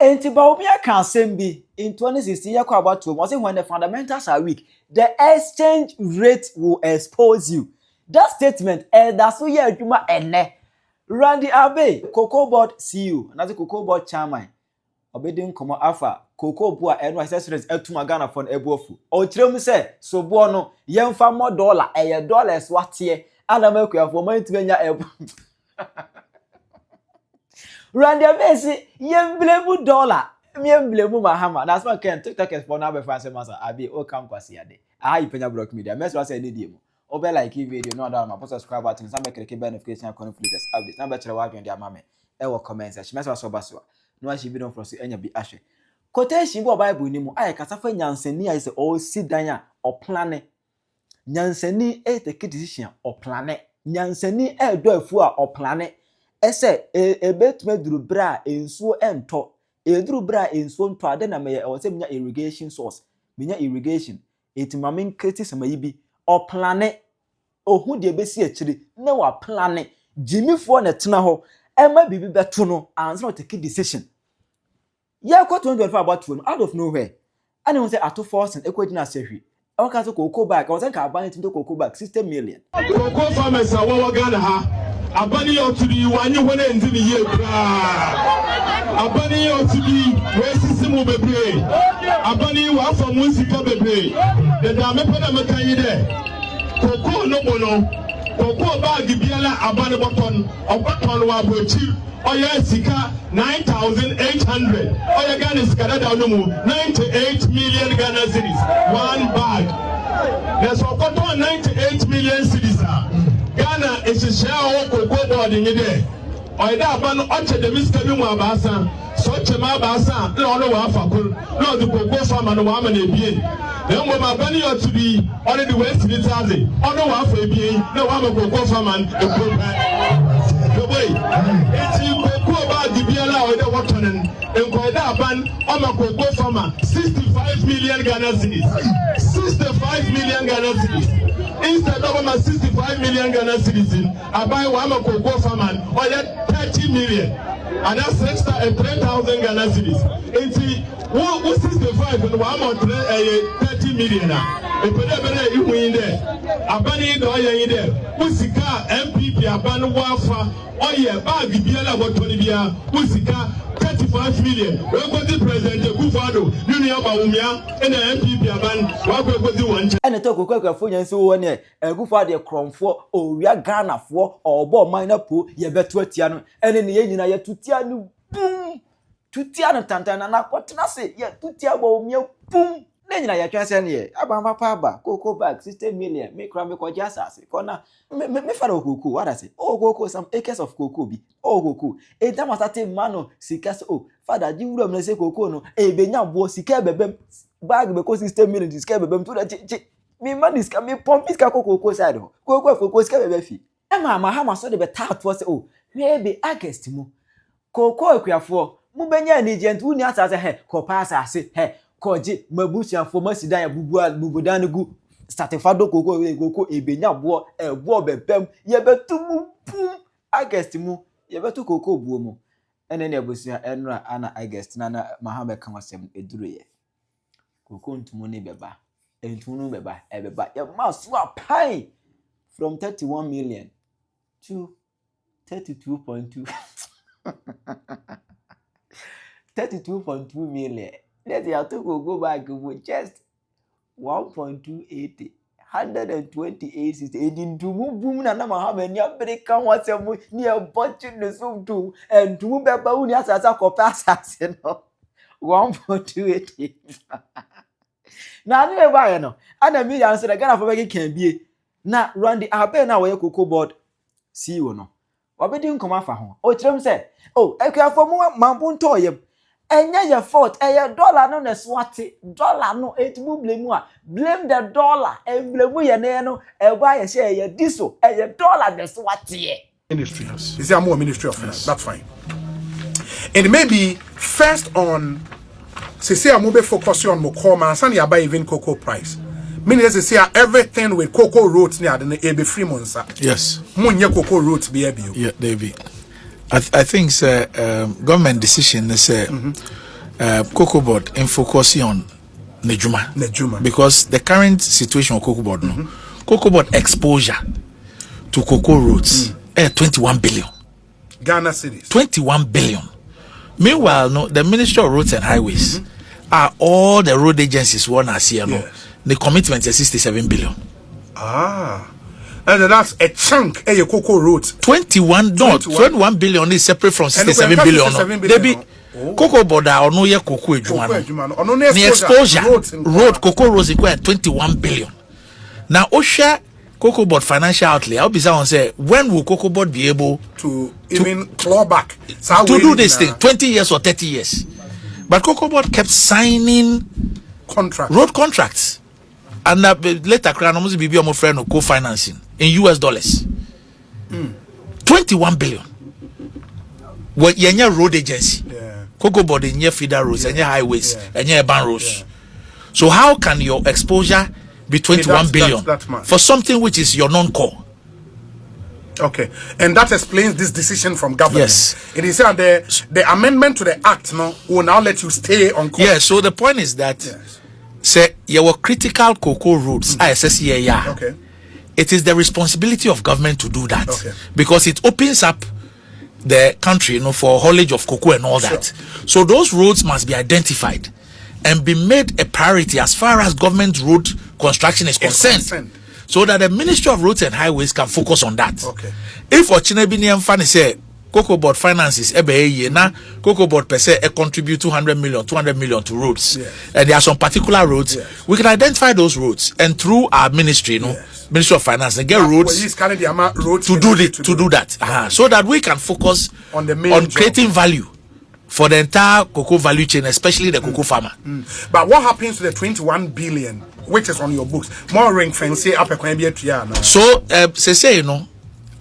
Enti ba obi aka asem bi in 2016 yakwa about to was when the fundamentals are weak, the exchange rate will expose you. That statement that's so yeah adwuma ene. Randy Abbey, Cocobod CEO, na the Cocobod chairman. Obedi nkomo afa Cocobod eno accessories etuma Ghana for ebuofu. O kirem say so bo no yemfa mo dollar dollars watie ana makuafo man timenya ebu. Randy Abbey yemblemu dollar yemblemu mahama. That's why can TikTok is for now be fancy master Abbey o kam kwase ade. Aha Penyah block media. Message say need you. Obe like video no down my subscribe button some make notification icon flickers update number chere wa dia mama e wo comment section message so baso no ashi video from so enya bi ahwe quotation bo bible ni mu aye kasafa nyansani aye se o si dan a o plane nyansani e take decision o plane nyansani e do afu a o plane ese e betuma duru bra ensuo ento e duru bra ensuo nto ade na me o se menya irrigation source menya irrigation etimamen kreti samayi bi o plane ohu de besi akiri na wa plane jimifo na tena ho ema bibi beto no answer no take decision ya kwa 2025 about to out of nowhere and won say ato force ekwagina sehwi o ka so Cocobod o say ka ban tim to Cocobod 60 million Cocoa farmers are wa Ghana ha abani yo to di wanyi hona ndi ni ye kra abani yo to di wesisi mu bebre abani wa fa mu sika bebre de da me pena me kan yi de Cocoa no mono Cocoa bag biala abani botton wa bochi oya sika 9,800 oya Ghana sika da no mu 98 million Ghana cedis one bag there's a 98 million cedis Ghana is a share of Cocobod in there oya da abani oche de miska bi mu abasa so chema abasa no wa fakul no the Cocoa farmer no wa ma na ebie. Then when my bunny ought to be on the West Italy, on the one for being no one of Cocoa farmer, the way it's in Cocobod, the Biala or the Watanen, and Kodaban, on my Cocoa farmer, 65 million Ghana cedis, 65 million Ghana cedis. Instead of my 65 million Ghana citizens, I buy one of Cocoa farmer, or that 30 million, and that's extra and 3,000 Ghana cedis. It's what 65 and one more 30 million. A pedebere you win there. Abani do ya in there. Usika MPP abanu wafa. Oh yeah, bag biala what 20 bia. Usika 35 million. We go to President Kufado. Union Baumia and the MPP aban. Wa go to one. And the talk Cocobod nso won e Kufado e kromfo o wia Ghana fo o bo minor po ye beto atia no. Ene ne nyina ye tutia no boom. Tutia no tantana na kwotena se ye tutia bo mia boom. Na nyina ya twase ne ye aba papa aba Cocobod 60 million me kra me kwaji asase kona me fara okoko what I say okoko some acres of cocoa bi okoko e time asate mano sika so father ji wuro me say cocoa no e benya bo sika bebem bag be ko 60 million sika bebem to da me man is ka me pump sika cocoa side ho cocoa sika bebe fi e ma ha ma so de be tat for say oh we be August mu cocoa akuafo mu benya ni gent uni asase he ko pa asase he koji mabusia for masidan ya bubudan gu startefado Cocoa ebenya bo ebo bebem ye betumu pum August mu ye betu Cocoa buo mu ene ne abusia enra ana August na mahame kamasem eduru ye Cocoa ntumu ne beba entunu beba ebeba ye maso apai from 31 million to 32.2 32.2 million. Let's say I took go back with just 1.280 128 in to boom na ma ha many American wasem near botching the soup too and to beba uni asasa kopa asase no 1.280 na ni e ba ye no ana mi ya answer Ghana for beg can be na Randy Abbey na we Cocobod CEO no obedi nkoma afa ho o kirem say oh ekuafo mu mambu ntoyem enya your fault your dollar no na swati dollar no etimu blame a blame the dollar and blame ye ne no e gba ye share ye diso your dollar the swati ministry is there more ministry of finance that's fine and maybe first on say I'm be focus on mo call man san ya buy even cocoa price meaning they say everything with cocoa roads near the be free monsa yes munye cocoa roads be yeah they be I think government decision is Cocobod in focusing on Nejuma. Because the current situation of Cocobod, Cocobod exposure to cocoa roads 21 billion. Ghana cities. 21 billion. Meanwhile, no, the Ministry of Roads and Highways are all the road agencies one as here. No, the commitment is 67 billion. And that's a chunk of your cocoa roads. 21 billion is separate from 67 billion. They be Cocobod or no year cocoa the exposure road cocoa roads equal 21 billion. Now Osha Cocobod financial outlay, I'll be say when will Cocobod be able to even claw back to do this thing 20 years or 30 years? But Cocobod kept signing road contracts. And later, Kranom's be my friend of co-financing in US dollars. 21 billion. Well, you're road agency. Cocobod in your feeder roads and your highways and your urban roads. So how can your exposure be 21 billion for something which is your non-core? Okay, and that explains this decision from government. Yes, it is that the amendment to the act now will now let you stay on course. Yeah, so the point is that say your critical cocoa roads okay. It is the responsibility of government to do that because it opens up the country, for haulage of cocoa and all that. So those roads must be identified and be made a priority as far as government road construction is concerned. So that the Ministry of Roads and Highways can focus on that. Okay. If Ochinebinian Fanny say Cocobod finances now Cocobod per se contribute 200 million to roads, and there are some particular roads, we can identify those roads and through our ministry, Ministry of Finance, and get roads to do that, so that we can focus on creating value for the entire cocoa value chain, especially the cocoa farmer. But what happens to the 21 billion which is on your books? More ring fence up a so say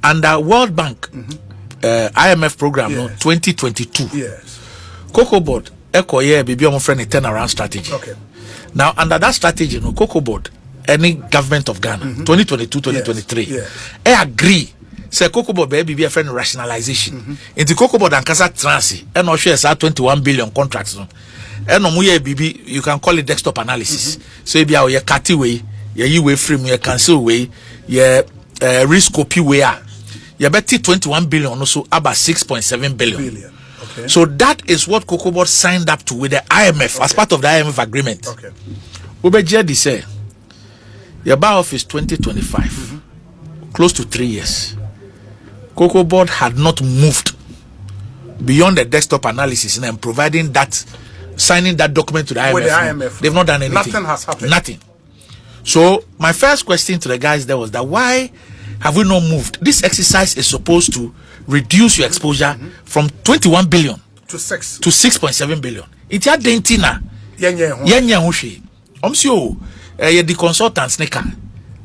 under World Bank IMF program 2022 Cocobod baby friend a turnaround strategy. Now under that strategy Cocobod, any government of Ghana 2022-2023 agree say Cocobod be a friend rationalization into Cocobod and Kasa Transi and also shares 21 billion contracts and BB you can call it desktop analysis. So if you cut away you way frame you cancel way risk copy way you bet 21 billion also about 6.7 billion. So that is what Cocobod signed up to with the IMF as part of the IMF agreement. Ubejedi say your bar office 2025 close to 3 years. Cocobod had not moved beyond the desktop analysis and providing that, signing that document to the IMF. With the IMF. They've not done anything. Nothing has happened. Nothing. So my first question to the guys there was that why have we not moved? This exercise is supposed to reduce your exposure from 21 billion to 6.7 billion. It's a dentina. Yenya hushi. The consultants neka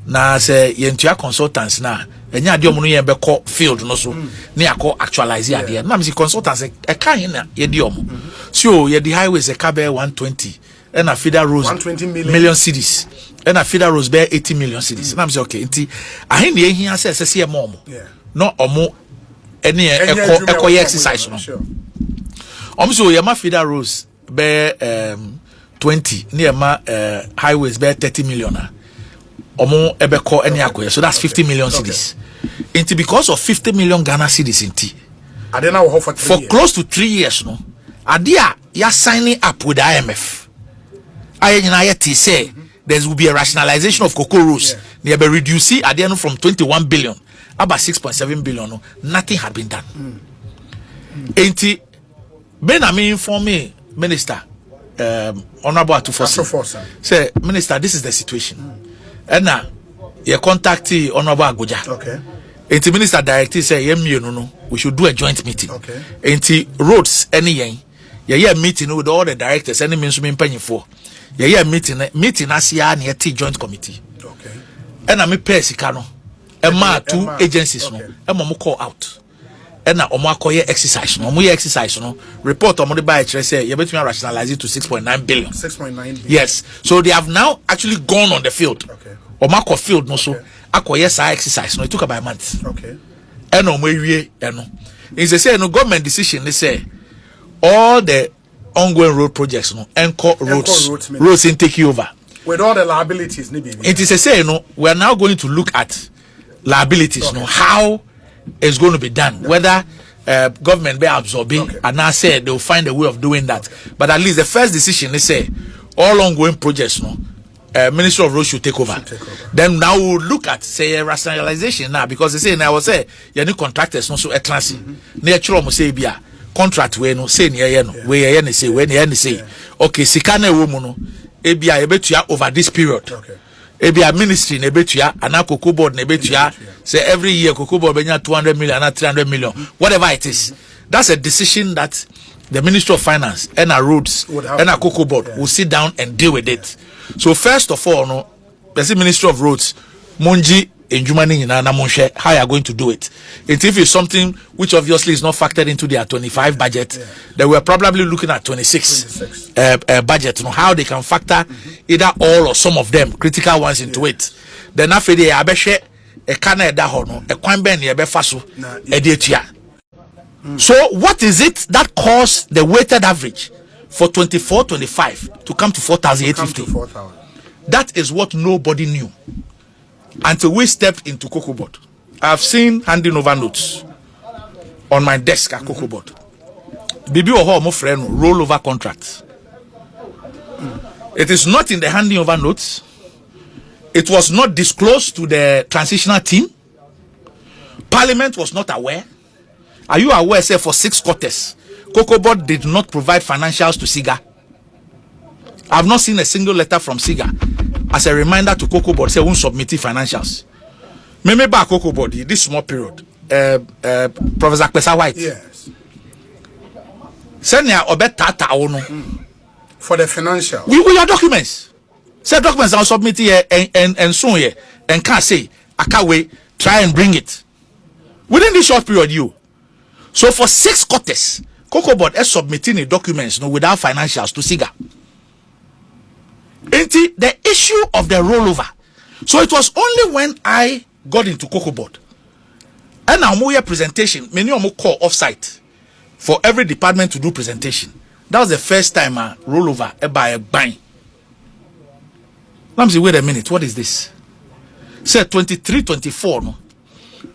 na say yentua consultants na enya ade omo no ye be call field no so na yakọ actualize ade na me see consultants e kan na ye di omo so ye di highways e ka be 120 and a feeder roads 120 million cities and a feeder roads be 80 million cities na me say okay nti ahen na ehia say sese mo no omo ene eko exercise no omo so ye ma feeder roads be 20 near my highways be 30 million omo ebeko any akoye, so that's 50 million cedis. Into because of 50 million Ghana cedis inti for close to 3 years no adia ya signing up with the IMF ayena say there will be a rationalization of cocoa roads near be reduce adia from 21 billion about 6.7 billion no, nothing had been done. Inti ben I mean for me minister Honorable Atufosi say, Minister, this is the situation. And now you contact the Honorable Agoja. And the minister directly say, we should do a joint meeting. And the roads any meeting with all the directors any means we paying for. Meeting as near joint committee. And I me pay sikano. And 2 agencies no. And call out. And now omo exercise no exercise no report omo the buy say you between rationalize it to 6.9 billion. 6.9 billion. Yes, so they have now actually gone on the field. Omo field no so akoye exercise no, it took about a month. And omo wie no it's say no government decision they say all the ongoing road projects no encore roads in take over with all the liabilities. It is a say, you know, we are now going to look at liabilities, you know, how it's going to be done, whether government be absorbing, and now say they will find a way of doing that. But at least the first decision is say all ongoing projects, you know, Ministry of Roads should take over. Then now we'll look at say rationalization now, because they say now say you need contractors no so a transit. Nature say bia contract we no say near no we say we say okay sikane wo mu no ebia ebetua over this period. Ebia ministry na ebetua ana Cocobod na ebetua say every year Cocobod benya 200 million and 300 million whatever it is. That's a decision that the Ministry of Finance and our roads and our Cocobod will sit down and deal with it. So first of all, no, the Ministry of Roads, Munji in Jumani na Monshe, how you are going to do it? And if it's something which obviously is not factored into their 25 budget, they were probably looking at 26 budget. You know, how they can factor either all or some of them, critical ones, into it. Then after they abeshe a kana da hono, a kwamben yebe faso, edietia. So what is it that caused the weighted average for 24-25 to come to 4,850? That is what nobody knew until we stepped into Cocobod. I've seen handing over notes on my desk at Cocobod. Bibi oho mo friend rollover contracts. It is not in the handing over notes. It was not disclosed to the transitional team. Parliament was not aware. Are you aware, say, for 6 quarters, Cocobod did not provide financials to SIGA? I've not seen a single letter from SIGA as a reminder to Cocobod, say, won't submit financials. Maybe back Cocobod, this small period, Professor Kwesa White. Yes. Send ya obet tata ono. For the financial. We your documents. Say documents are submitted here and soon here. And can't say, I can't wait, try and bring it. Within this short period, you. So for 6 quarters, Cocobod is submitting the documents without financials to SIGA. The issue of the rollover. So it was only when I got into Cocobod and now more presentation, many of them call offsite for every department to do presentation. That was the first time I rollover by a bang. Let me say, wait a minute, what is this? Say 23-24, no.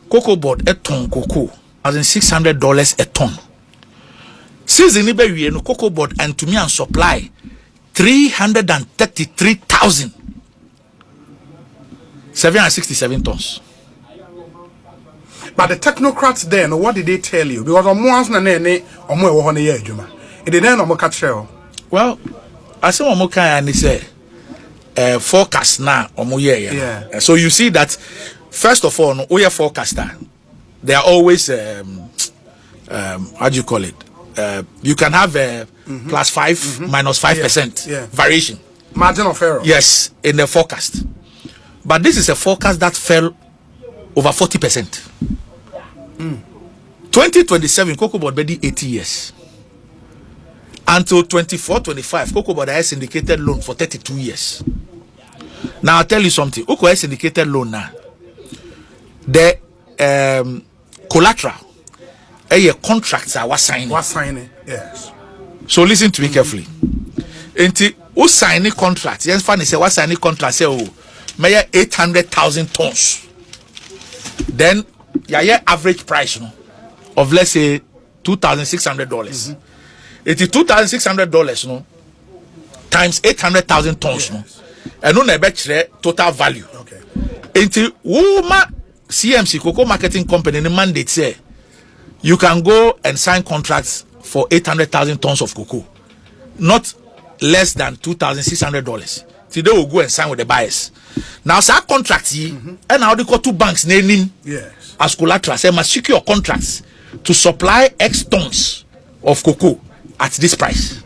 Cocobod a ton cocoa. $1,600 a ton. Since the you know, Cocobod and to me and supply 333,767 tons. But the technocrats then, what did they tell you? Because on once na ne on mo one year juma. It didn't no catch. Well, I say on and say forecast now on year. Yeah. So you see that first of all, we are forecaster. They are always how do you call it? You can have plus 5 minus 5% variation. Margin of error. Yes, in the forecast. But this is a forecast that fell over 40%. 2027, Cocobod be 80 years. Until 24-25, Cocobod has syndicated loan for 32 years. Now I'll tell you something. Oko has syndicated loan now. The collateral, contracts are signing. Yes. So listen to me carefully. Enti who signing contract? Yes, funny say what signing contract say oh, may 800,000 tons. Then your average price of let's say $2,600. It is $2,600 times 800,000 tons and on a total value. Okay. Enti woman CMC Cocoa Marketing Company the mandate say you can go and sign contracts for 800,000 tons of cocoa, not less than $2,600. Today we'll go and sign with the buyers. Now, say contracts and now they got 2 banks naming as collateral. Say must secure contracts to supply X tons of cocoa at this price.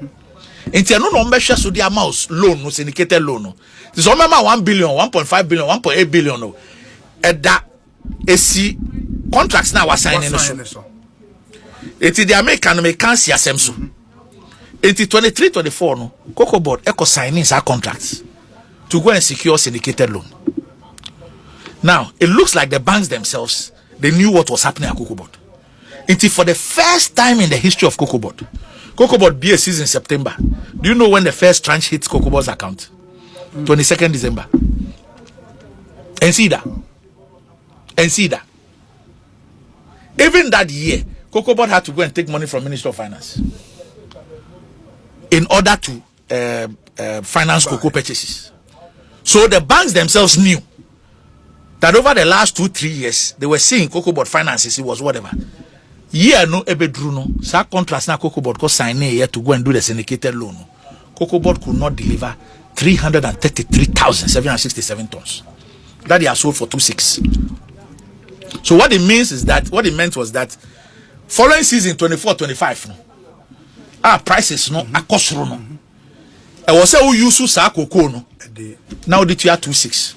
Until no measure so the amount loan, no syndicated loan. This is 1 billion, 1.5 billion, 1.8 billion. No, at that AC contracts now are signing. It is the American see so. It is 23-24 no. Cocobod eco signing our contracts to go and secure syndicated loan. Now it looks like the banks themselves they knew what was happening at Cocobod. It is for the first time in the history of Cocobod, Cocobod BSCs in September. Do you know when the first tranche hits Cocobod's account? 22nd December. And see that. Even that year, Cocobod had to go and take money from Ministry of Finance in order to finance cocoa purchases. So the banks themselves knew that over the last 2-3 years, they were seeing Cocobod finances, it was whatever. Yeah, no, ebedru no. Sa contrast na Cocobod ko sign here to go and do the syndicated loan. Cocobod could not deliver 333,767 tons. That they are sold for 2.6. So what it means is that was that following season 24-25, no, prices no akosoro no. I was say who use sa cocoa no. Now the year 2.6.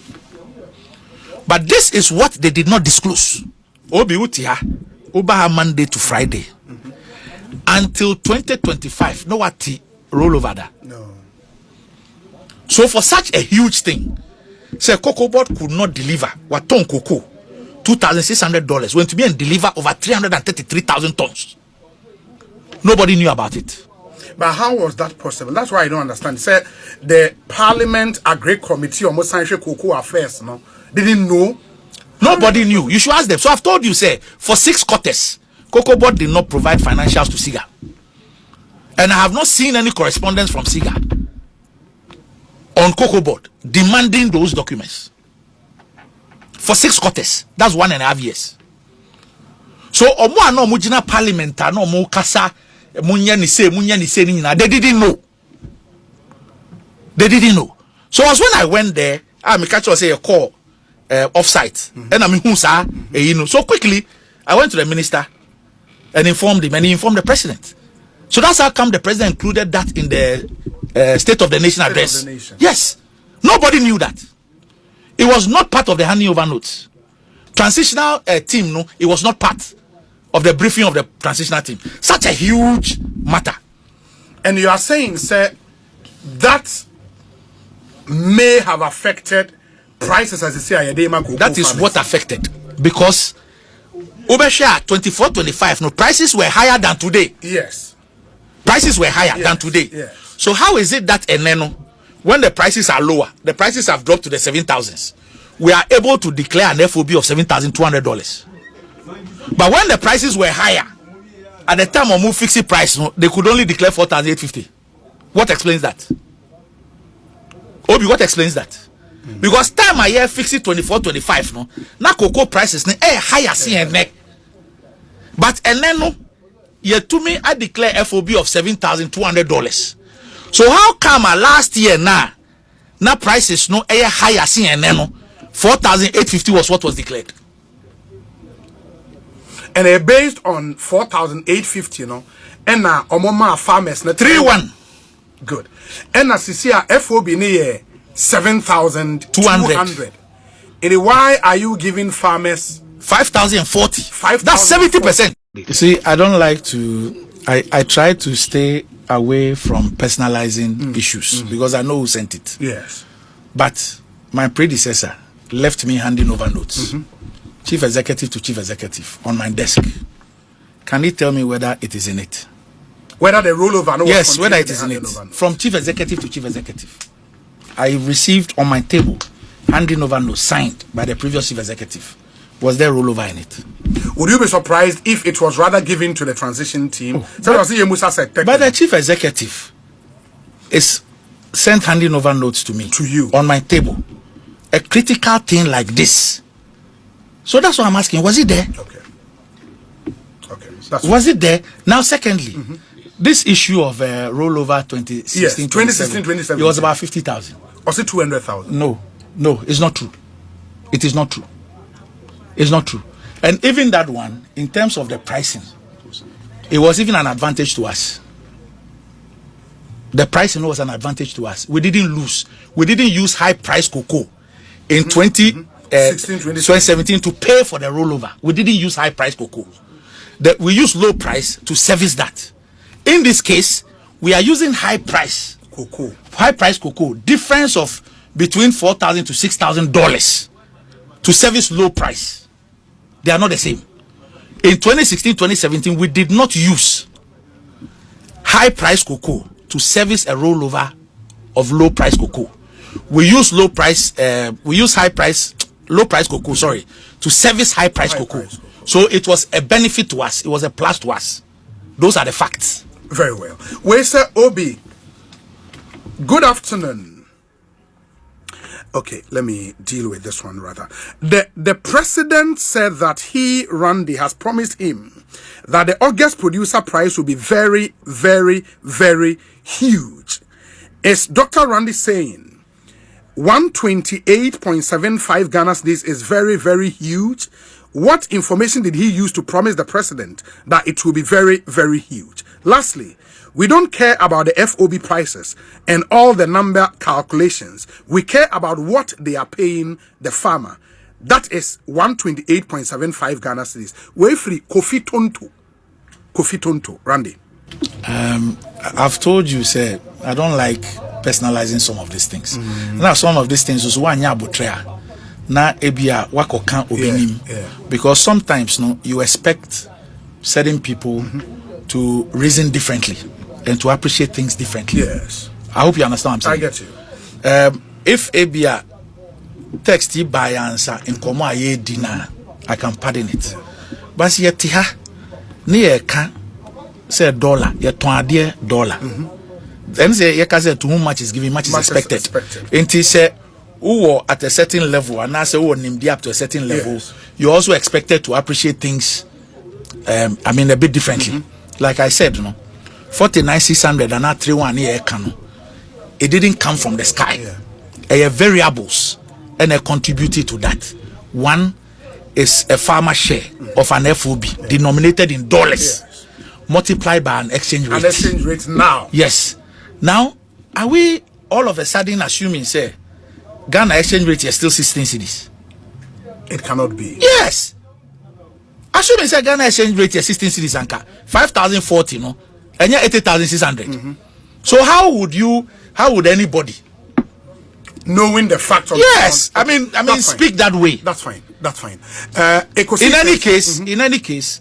But this is what they did not disclose. Obi utia Oba Monday to Friday until 2025. No what rollover that. No. So for such a huge thing, say Cocobod could not deliver what ton cocoa $2,600 went to be and deliver over 333,000 tons. Nobody knew about it. But how was that possible? That's why I don't understand. Say the Parliament Agri Committee on Mosanche Cocoa Affairs, no, didn't know. Nobody knew. You should ask them. So I've told you, say, for 6 quarters, Cocobod did not provide financials to SIGA. And I have not seen any correspondence from SIGA on Cocobod demanding those documents. For 6 quarters. That's 1.5 years. So, omo ano mujina parliament no mo kasa munya ni se ni they didn't know. They didn't know. So, as when I went there, me catch us say a call off-site. And I mean, you know. So quickly, I went to the minister and informed him, and he informed the president. So that's how come the president included that in the State of the Nation address. Yes. Nobody knew that. It was not part of the handing over notes. Transitional team, no, it was not part of the briefing of the transitional team. Such a huge matter. And you are saying, sir, that may have affected prices as you say. That is what affected, because Obesha 24-25, no, prices were higher than today. Yes. Prices were higher than today. Yes. So how is it that Eneno, when the prices are lower, the prices have dropped to the 7,000s, we are able to declare an FOB of $7,200? But when the prices were higher, at the time of move fixed price, no, they could only declare 4,850. What explains that? Obi, what explains that? Because time I hear fixed 24-25, no, now cocoa prices higher CNE. But Eneno, yet to me, I declare FOB of $7,200. So how come last year now prices no higher CNN no 4,850 was what was declared, and based on 4,850, you know, and now omoma farmers na 3-1 good, and as you see FOB near 7,200. And why are you giving farmers 5,040? That's 70%. You see, I don't like to. I try to stay away from personalizing issues because I know who sent it. Yes. But my predecessor left me handing over notes, chief executive to chief executive, on my desk. Can you tell me whether it is in it? Whether the rollover? No, yes, whether it is in it. From chief executive to chief executive. I received on my table handing over notes signed by the previous chief executive. Was there rollover in it? Would you be surprised if it was rather given to the transition team? But the chief executive is sent handing over notes to me. To you. On my table. A critical thing like this. So that's what I'm asking. Was it there? Okay. Was it there? Now, secondly, this issue of rollover 2016, yes, 2016-2017. It was about 50,000. Was it 200,000? No, it's not true. It is not true. It's not true. And even that one, in terms of the pricing, it was even an advantage to us. The pricing was an advantage to us. We didn't lose. We didn't use high price cocoa in 2017 to pay for the rollover. We didn't use high price cocoa. We used low price to service that. In this case, we are using high price cocoa. High price cocoa. Difference of between $4,000 to $6,000 to service low price. They are not the same. In 2016-2017, we did not use high price cocoa to service a rollover of low price cocoa. We use low price cocoa, sorry, to service high price cocoa. So it was a benefit to us. It was a plus to us. Those are the facts. Very well. Where's Sir Obi? Good afternoon. Okay, let me deal with this one rather. The president said that he, Randy, has promised him that the August producer price will be very, very, very huge. Is Dr. Randy saying 128.75 Ghana cedis is very, very huge? What information did he use to promise the president that it will be very, very huge? Lastly, we don't care about the FOB prices and all the number calculations. We care about what they are paying the farmer. That is 128.75 Ghana cedis. We're free. Kofi Tonto. Randy. I've told you, sir, I don't like personalizing some of these things. Now, some of these things is one year betrayal. Na ebia wako kan obinim, because sometimes you expect certain people to reason differently and to appreciate things differently. Yes. I hope you understand what I'm saying. I get you. If ebia text you by answer in komo aye dina, I can pardon it. But yet ha ni ka say dollar, ye $20. Then say ye ka say to whom much is given, much is expected. Inti say who at a certain level, and I say who nimdi up to a certain level, you also expected to appreciate things a bit differently. Like I said, 49,600 and not 31 year cano. It didn't come from the sky. Variables and I contributed to that. One is a farmer share of an FOB denominated in dollars, multiplied by an exchange rate. An exchange rate now. Yes. Now, are we all of a sudden assuming, say, Ghana exchange rate is still 16 cedis? It cannot be. Yes. Assuming say Ghana exchange rate is 16 cedis anka 5,040, no, and yeah 80,600. So how would anybody, knowing the fact of I mean speak that way? That's fine. In any case,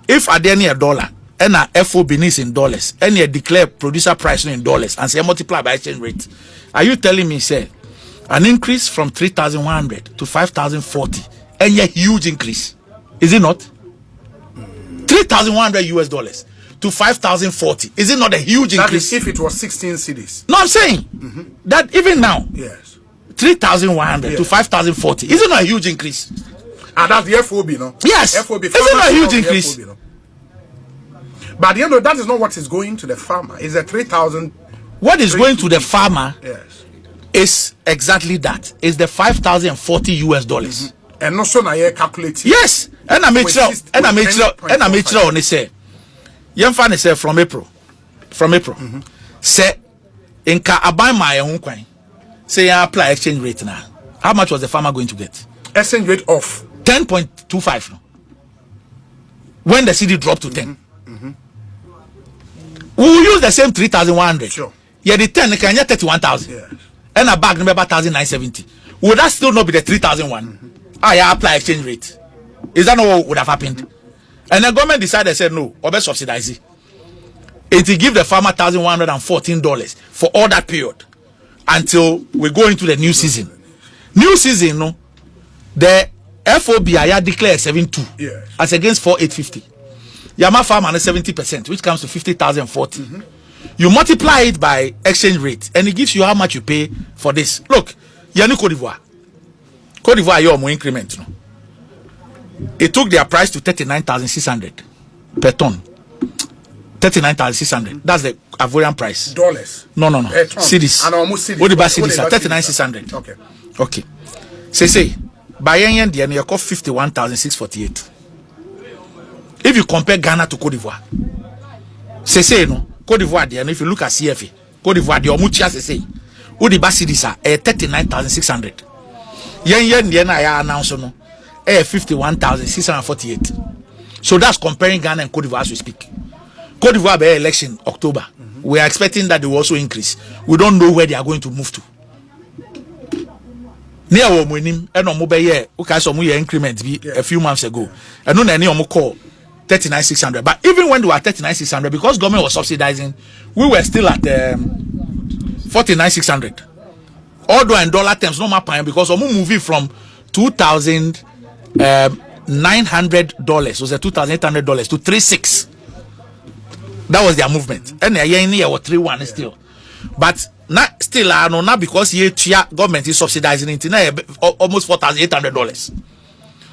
if at any $1 and a FOB is in dollars and you declare producer price in dollars and say multiply by exchange rate, are you telling me say an increase from 3,100 to 5,040 and a huge increase? Is it not? $3,100 to 5,040. Is it not a huge increase? That is if it was 16 cedis. No, I'm saying that even now, 3,100 to 5,040. Is it not a huge increase? And that's the FOB, no? Yes. FOB. Is it not a huge increase? FOB, no? But at the end of that is not what is going to the farmer. It's a 3,000. What is going to the farmer? Is exactly that. It's the $5,040. And also now you calculate. Yes. And I make sure on it say. Young fan say from April. Say inka abai my own coin. Say I apply exchange rate now. How much was the farmer going to get? Exchange rate of 10.25 now. When the CD dropped to 10. We will use the same 3,100. Sure. Yeah, the 10 can get 31,000. And a bag number 1,970. Would that still not be the 3,001? I apply exchange rate. Is that not what would have happened? And the government decided, said no, or best subsidize it. It will give the farmer $1,114 for all that period until we go into the new season. New season, no, the FOB I declare 7.2 as against 4,850. Yama farmer is 70%, which comes to 50,040. You multiply it by exchange rate, and it gives you how much you pay for this. Look, Yanu Cote d'Ivoire. Cote d'Ivoire, your more increment. No? It took their price to 39,600 per ton. 39,600. That's the Ivorian price. Dollars. No. Cedis. And almost cedis. What about cedis? 39,600. Okay. Say, by yen the you cost 51,648. If you compare Ghana to Cote d'Ivoire, say no. Cote d'Ivoire there, and if you look at CFA, Cote d'Ivoire the omuchia say, what the cedis are 39,600. Yen I announce no. 51,648. So that's comparing Ghana and Cote d'Ivoire as we speak. Cote d'Ivoire by election October. We are expecting that they will also increase. We don't know where they are going to move to. Near Womunim, and on mobile year, okay, so we increment a few months ago. And no any call 39,600. But even when they were 39,600, because government was subsidizing, we were still at 49,600. Although in dollar terms, no more paying because we're moving from $2,900, was it $2,800 to 36. That was their movement. And a year in here was 3-1 still. But not still, not because government is subsidizing it now almost $4,800.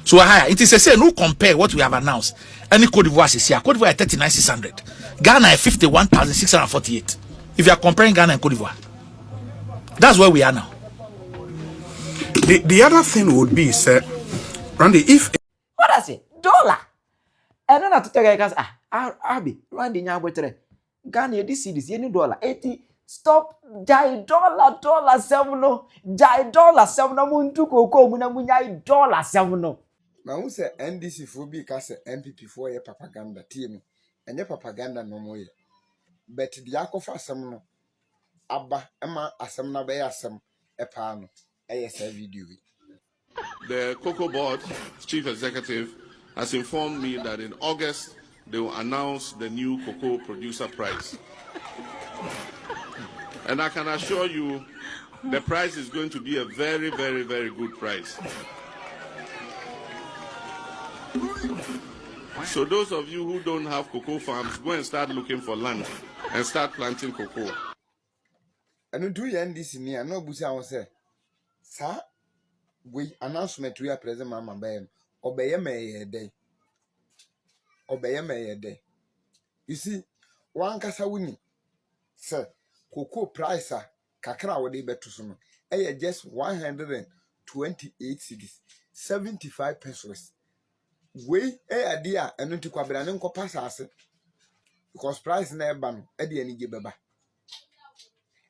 So it is a say no compare what we have announced. Any Cote d'Ivoire is here. Cote d'Ivoire is 39,600. Ghana is 51,648. If you are comparing Ghana and Cote d'Ivoire, that's where we are now. The other thing would be, sir, Randy, if what I say, dollar. And then I to tell you guys, Abbey, Randy, Ghana, this is any dollar 80. Stop, jai dollar 7 no, jai $7 no, muntu koko muna munyai $7 no. Now who say NDC for be cast MPP for your propaganda team and your propaganda no more. But the Yakofa some no Abba Emma Asamna Bay Asam a pan ASL video. The Cocobod chief executive has informed me that in August they will announce the new cocoa producer price. And I can assure you the price is going to be a very, very, very good price. So those of you who don't have cocoa farms, go and start looking for land and start planting cocoa. And do you end this in here? No, Busa will say, sir, we announcement we are present, Mamma Bayam, obey me a day. Obey me a day. You see, one casa winning, sir, cocoa price, kakra would be better soon. Just 128 cities, 75 pesos. We a dear and into Quabranan pass because price never ban, Eddie and Gibaba.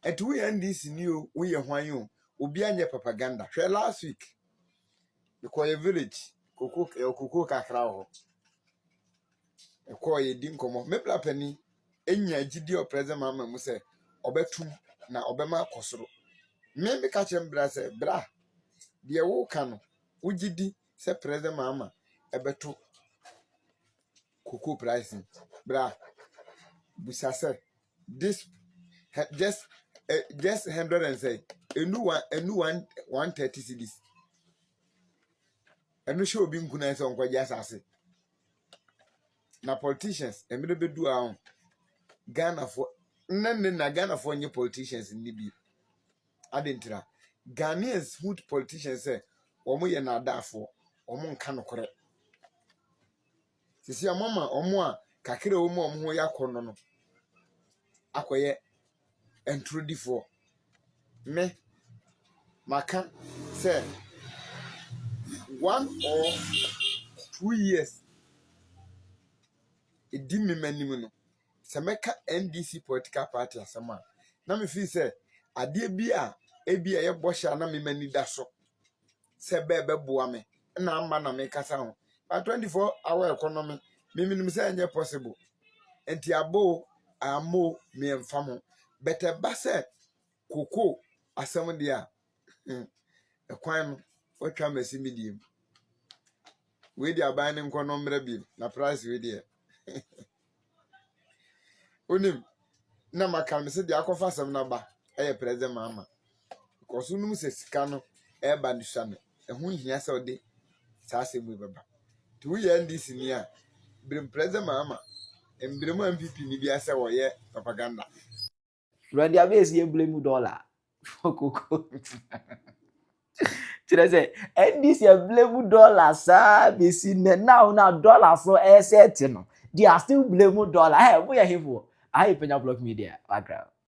And we end this new we are why you will be on your propaganda. Share last week. The Koya village, Cocoa Cacrao. A Koya Dinkomo, Mepla Penny, Enya Gidi or present Mamma Muse, Obetum, na Obama Cosro. Maybe catch him brass, bra. Dear Wokano, Ujidi, say present Mamma, a betu cocoa pricing, bra. Busase, this just 100 and say, a new one, 130 cities. And we show being good on what just I say. Now, politicians, a little bit do our own Ghana for none Ghana for new politicians in Libya. I didn't know. Ghanaians who politicians say, Omo na da for, Omo can correct. See, a mama, Omo, Kakira Omo, ya kono. Akoye, and truly for me, Maka say 1 or 2 years. It didn't mean many no. Sameka NDC political party as a man. Now me feel say a dear beer, a beer bosha na me many daso. Say bebe buame. Na man na make a sound. But 24-hour economy, me say any possible. And tiabo a mo me and famo. Better basse cocoa as someone there. A quine what can me see medium. We are buying economy bill, na price we there. Unim na makam se dia kofa sam na ba present mama because unum se sika no ba ndusha me ho hia se ode sa asemu baba to we NDC ni a brim present mama embrem MPP ni bia se wo ye propaganda Randy Abbey blame dollar for cocoa. Should I say NDC blame dollar sa be seen now dollar so set no they are still blame dollar. Hey, we are here for I Penyah Block Media background.